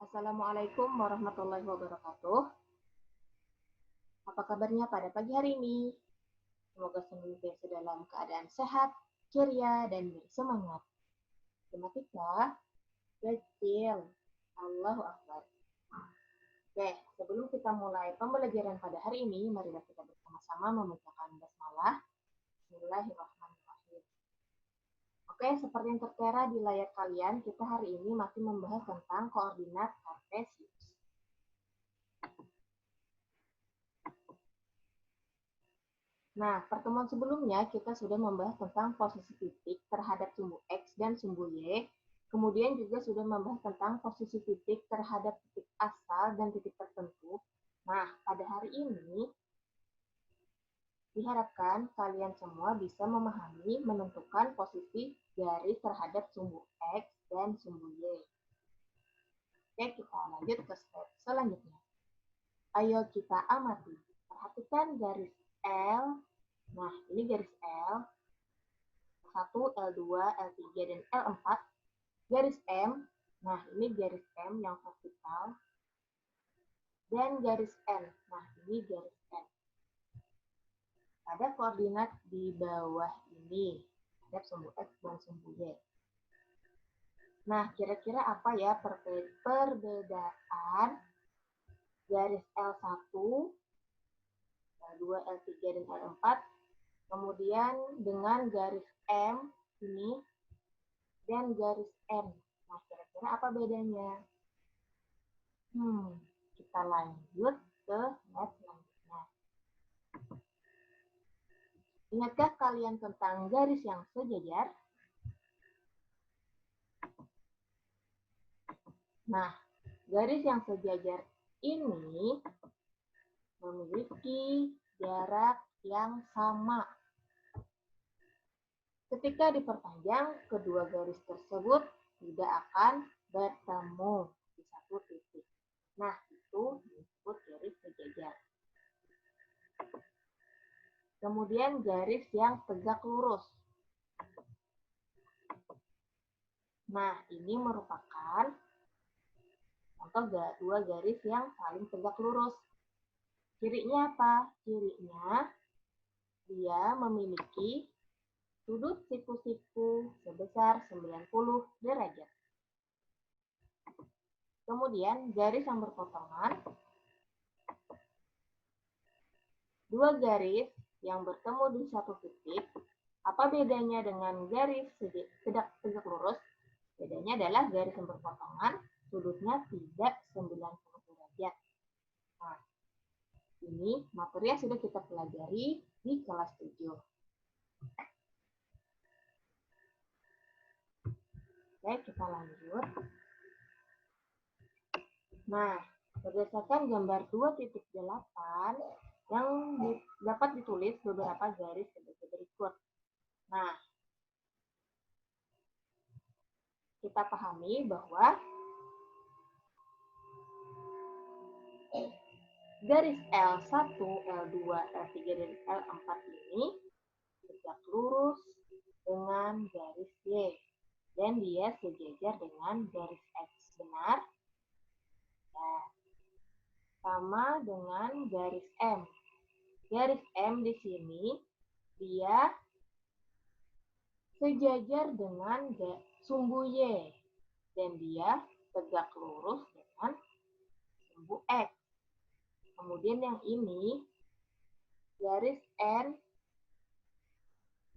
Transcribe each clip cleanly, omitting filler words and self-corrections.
Assalamualaikum warahmatullahi wabarakatuh. Apa kabarnya pada pagi hari ini? Semoga senantiasa dalam keadaan sehat, ceria, dan bersemangat. Tematika kecil. Allahu Akbar. Oke, sebelum kita mulai pembelajaran pada hari ini, marilah kita bersama-sama membacakan basmalah. Bismillahirrahmanirrahim. Oke, seperti yang tertera di layar kalian, kita hari ini masih membahas tentang koordinat kartesius. Nah, pertemuan sebelumnya kita sudah membahas tentang posisi titik terhadap sumbu X dan sumbu Y. Kemudian juga sudah membahas tentang posisi titik terhadap titik asal dan titik tertentu. Nah, pada hari ini diharapkan kalian semua bisa memahami menentukan posisi garis terhadap sumbu X dan sumbu Y. Oke, kita lanjut ke step selanjutnya. Ayo kita amati. Perhatikan garis L. Nah, ini garis L. L1, L2, L3, dan L4. Garis M. Nah, ini garis M yang vertikal. Dan garis N. Nah, ini garis N. Pada koordinat di bawah ini, ada sumbu X dan sumbu Y. Nah, kira-kira apa ya perbedaan garis L1, L2, L3, dan L4, kemudian dengan garis M ini, dan garis N. Nah, kira-kira apa bedanya? Kita lanjut ke slide selanjutnya. Ingatkah kalian tentang garis yang sejajar? Nah, garis yang sejajar ini memiliki jarak yang sama. Ketika diperpanjang, kedua garis tersebut tidak akan bertemu di satu titik. Nah, itu disebut garis sejajar. Kemudian garis yang tegak lurus. Nah, ini merupakan contoh dua garis yang saling tegak lurus. Cirinya apa? Cirinya dia memiliki sudut siku-siku sebesar 90 derajat. Kemudian garis yang berpotongan, dua garis yang bertemu di satu titik. Apa bedanya dengan garis tegak lurus? Bedanya adalah garis yang berpotongan sudutnya tidak 90 derajat. Nah, ini materi yang sudah kita pelajari di kelas 7. Oke, kita lanjut. Nah, berdasarkan gambar 2.8 yang dapat ditulis beberapa garis sebagai berikut. Nah, kita pahami bahwa garis L1, L2, L3, dan L4 ini tegak lurus dengan garis Y. Dan dia sejajar dengan garis X. Benar? Nah, sama dengan garis M. Garis M di sini, dia sejajar dengan sumbu Y. Dan dia tegak lurus dengan sumbu X. Kemudian yang ini, garis N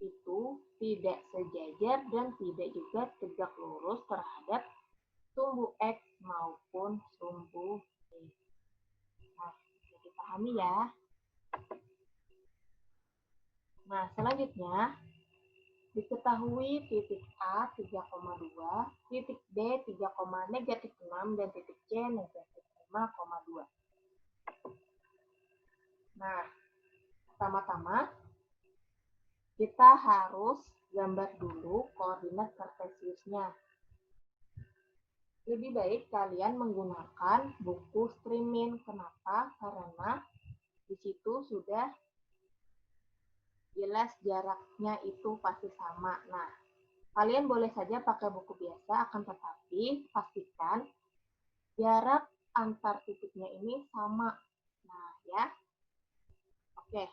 itu tidak sejajar dan tidak juga tegak lurus terhadap sumbu X maupun sumbu Y. Nah, bisa dipahami ya. Nah, selanjutnya, diketahui titik A 3,2, titik B 3,-6, dan titik C -5,2. Nah, pertama-tama kita harus gambar dulu koordinat kartesiusnya. Lebih baik kalian menggunakan buku Streaming. Kenapa? Karena di situ sudah jelas jaraknya itu pasti sama. Nah, kalian boleh saja pakai buku biasa, akan tetapi pastikan jarak antar titiknya ini sama. Nah, ya. Oke,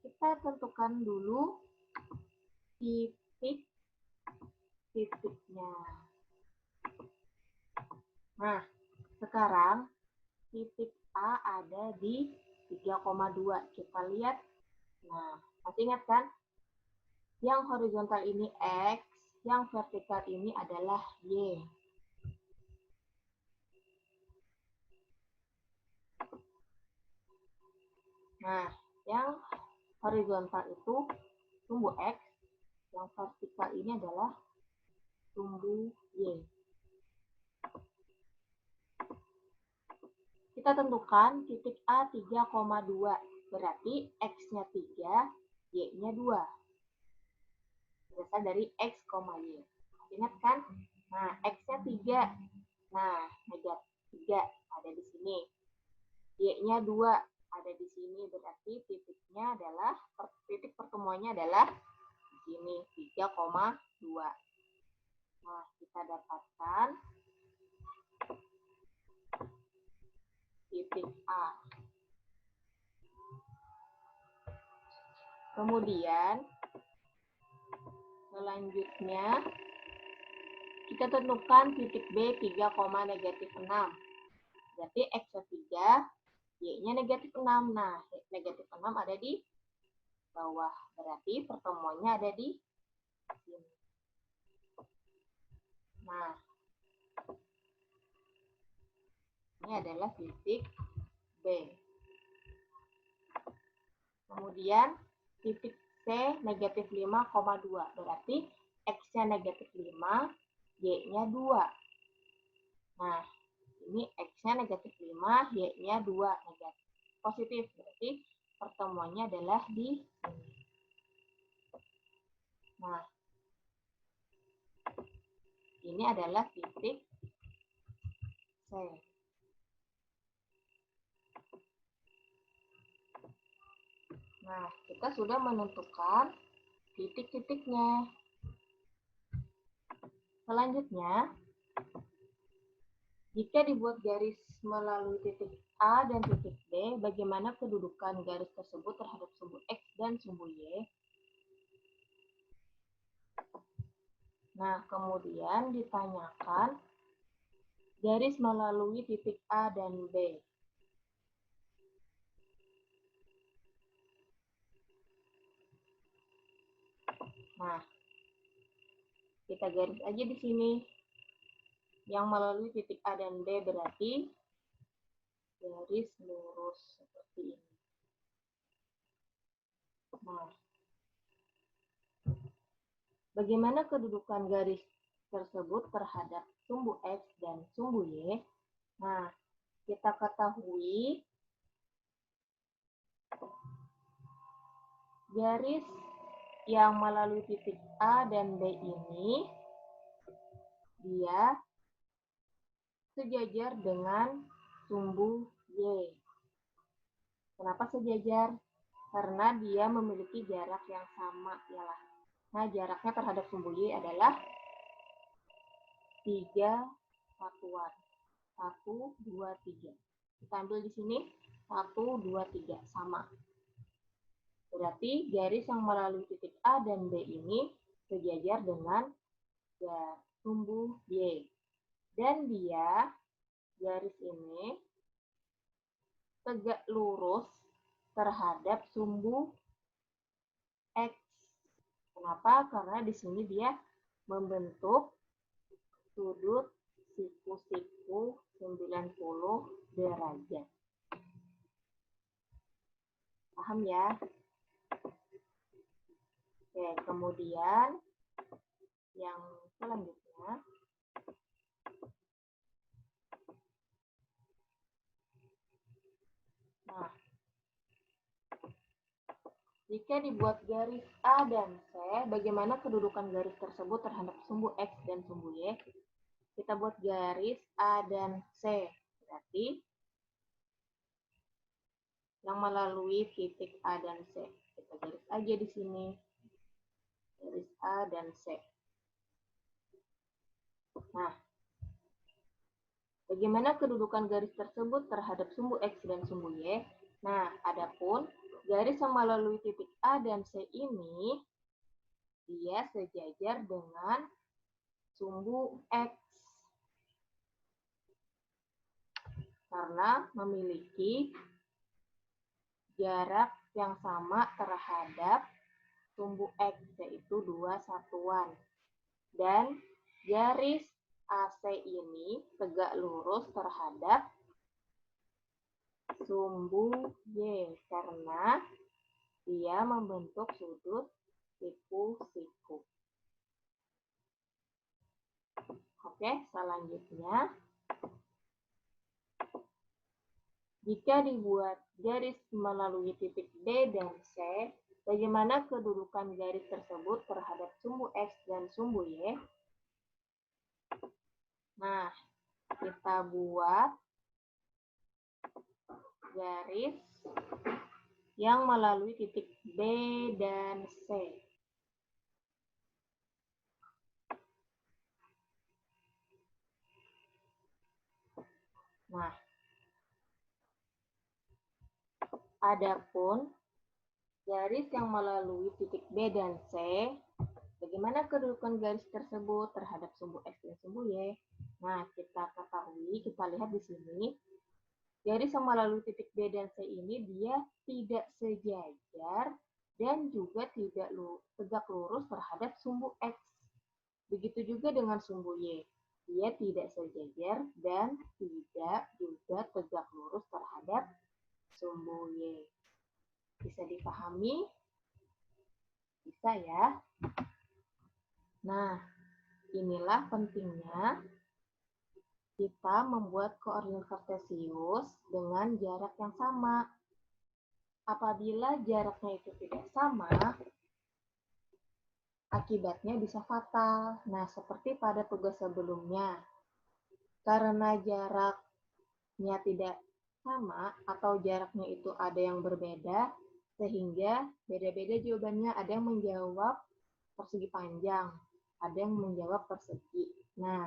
kita tentukan dulu titiknya. Nah, sekarang titik A ada di 3,2. Kita lihat. Nah, masih ingat kan? Yang horizontal ini X, yang vertikal ini adalah Y. Nah, yang horizontal itu sumbu X, yang vertikal ini adalah sumbu Y. Kita tentukan titik A 3,2, berarti X-nya 3, Y-nya 2. Berasal dari X, Y. Ingat kan? Nah, X-nya 3. Nah, negatif 3 ada di sini. Y-nya 2 ada di sini. Berarti titiknya adalah, titik pertemuannya adalah di sini, 3,2. Nah, kita dapatkan titik A. Kemudian, selanjutnya, kita tentukan titik B 3, negatif 6. Berarti X-nya 3, Y-nya negatif 6. Nah, negatif 6 ada di bawah. Berarti pertemuannya ada di sini. Nah, ini adalah titik B. Kemudian, titik C negatif 5,2. Berarti X-nya negatif 5, Y-nya 2. Nah, ini X-nya negatif 5, Y-nya 2 negatif. Positif, berarti pertemuannya adalah di sini. Nah, ini adalah titik C. Nah, kita sudah menentukan titik-titiknya. Selanjutnya, jika dibuat garis melalui titik A dan titik B, bagaimana kedudukan garis tersebut terhadap sumbu X dan sumbu Y? Nah, kemudian ditanyakan garis melalui titik A dan B. Nah, kita garis aja di sini. Yang melalui titik A dan B berarti garis lurus seperti ini. Nah, bagaimana kedudukan garis tersebut terhadap sumbu X dan sumbu Y? Nah, kita ketahui garis yang melalui titik A dan B ini dia sejajar dengan sumbu Y. Kenapa sejajar? Karena dia memiliki jarak yang sama, yalah. Nah, jaraknya terhadap sumbu Y adalah 3 satuan. 1, 2, 3. Kita ambil di sini 1, 2, 3 sama. Berarti garis yang melalui titik A dan B ini sejajar dengan sumbu Y. Dan dia, garis ini, tegak lurus terhadap sumbu X. Kenapa? Karena di sini dia membentuk sudut siku-siku 90 derajat. Paham ya? Oke, kemudian yang selanjutnya, nah, jika dibuat garis A dan C, bagaimana kedudukan garis tersebut terhadap sumbu X dan sumbu Y? Kita buat garis A dan C. Berarti yang melalui titik A dan C. Kita garis aja di sini. Garis A dan C. Nah, Bagaimana kedudukan garis tersebut terhadap sumbu X dan sumbu Y? Nah, adapun garis yang melalui titik A dan C ini, dia sejajar dengan sumbu X. Karena memiliki jarak yang sama terhadap sumbu X, yaitu 2 satuan. Dan garis AC ini tegak lurus terhadap sumbu Y karena dia membentuk sudut siku-siku. Oke, selanjutnya. Jika dibuat garis melalui titik D dan C, bagaimana kedudukan garis tersebut terhadap sumbu X dan sumbu Y? Nah, kita buat garis yang melalui titik B dan C. Nah, adapun garis yang melalui titik B dan C, bagaimana kedudukan garis tersebut terhadap sumbu X dan sumbu Y? Nah, kita ketahui, kita lihat di sini, garis yang melalui titik B dan C ini dia tidak sejajar dan juga tidak tegak lurus terhadap sumbu X. Begitu juga dengan sumbu Y. Dia tidak sejajar dan tidak juga tegak lurus terhadap sumbu Y. Bisa dipahami? Bisa ya? Nah, inilah pentingnya kita membuat koordinat kartesius dengan jarak yang sama. Apabila jaraknya itu tidak sama, akibatnya bisa fatal. Nah, seperti pada tugas sebelumnya. Karena jaraknya tidak sama atau jaraknya itu ada yang berbeda, sehingga beda-beda jawabannya. Ada yang menjawab persegi panjang, ada yang menjawab persegi. Nah,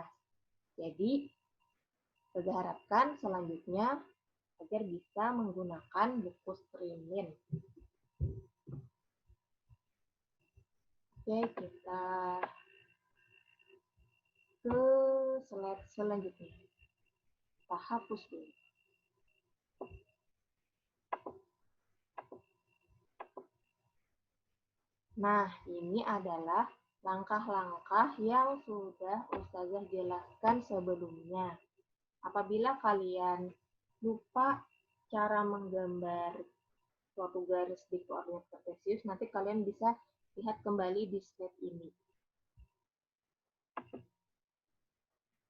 jadi saya harapkan selanjutnya agar bisa menggunakan buku streaming. Oke, kita ke slide selanjutnya. Kita hapus dulu. Nah, ini adalah langkah-langkah yang sudah Ustazah jelaskan sebelumnya. Apabila kalian lupa cara menggambar suatu garis di koordinat kartesius, nanti kalian bisa lihat kembali di slide ini.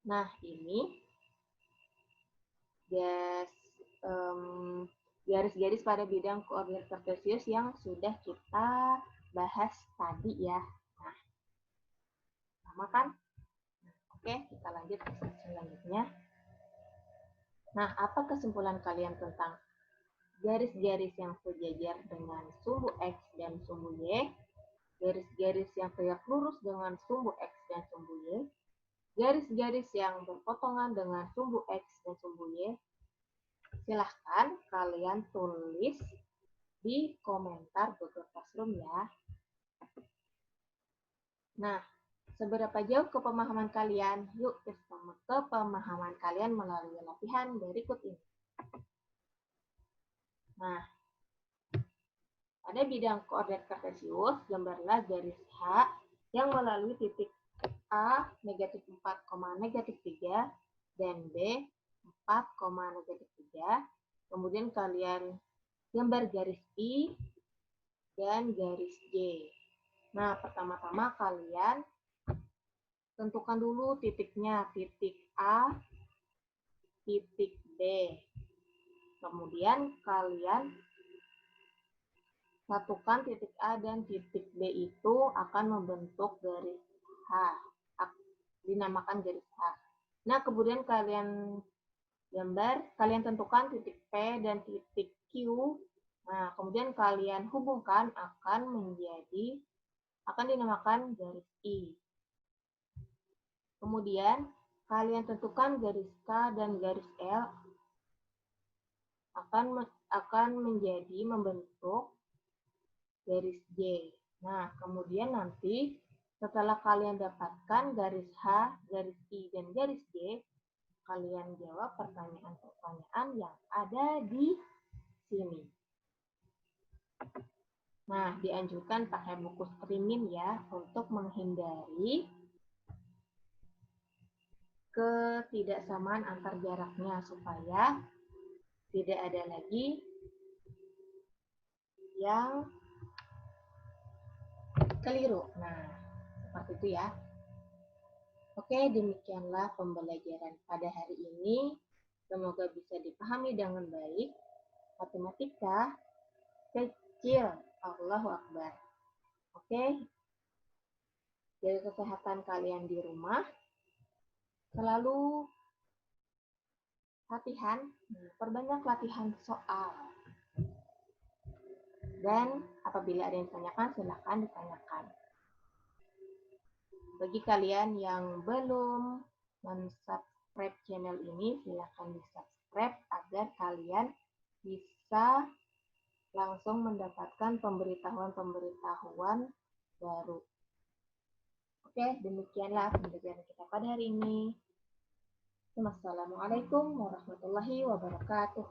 Nah, ini garis-garis pada bidang koordinat kartesius yang sudah kita bahas tadi ya. Nah, sama kan? Oke, kita lanjut ke slide selanjutnya. Nah, apa kesimpulan kalian tentang garis-garis yang sejajar dengan sumbu X dan sumbu Y, garis-garis yang tegak lurus dengan sumbu X dan sumbu Y, garis-garis yang berpotongan dengan sumbu X dan sumbu Y? Silahkan kalian tulis di komentar Google Classroom ya. Nah, seberapa jauh kepemahaman kalian? Yuk kita ke pemahaman kalian melalui latihan berikut ini. Nah, pada bidang koordinat kartesius, gambarlah garis H yang melalui titik A negatif 4, negatif 3 dan B 4, negatif 3. Kemudian kalian gambar garis I dan garis J. Nah, pertama-tama kalian tentukan dulu titiknya, titik A, titik B. Kemudian kalian satukan titik A dan titik B itu akan membentuk garis H, dinamakan garis H. Nah, kemudian kalian tentukan titik P dan titik Q. Nah, kemudian kalian hubungkan akan dinamakan garis I. Kemudian kalian tentukan garis K dan garis L akan menjadi membentuk garis J. Nah, kemudian nanti setelah kalian dapatkan garis H, garis I, dan garis J, kalian jawab pertanyaan-pertanyaan yang ada di sini. Nah, dianjurkan pakai buku streaming ya, untuk menghindari ketidaksamaan antar jaraknya, supaya tidak ada lagi yang keliru. Nah, seperti itu ya. Oke, demikianlah pembelajaran pada hari ini. Semoga bisa dipahami dengan baik. Matematika kecil. Allahu Akbar. Oke, jaga kesehatan kalian di rumah. Selalu latihan, perbanyak latihan soal. Dan apabila ada yang ditanyakan, silakan ditanyakan. Bagi kalian yang belum mensubscribe channel ini, silakan di-subscribe agar kalian bisa langsung mendapatkan pemberitahuan-pemberitahuan baru. Oke, demikianlah pembelajaran kita pada hari ini. Wassalamualaikum warahmatullahi wabarakatuh.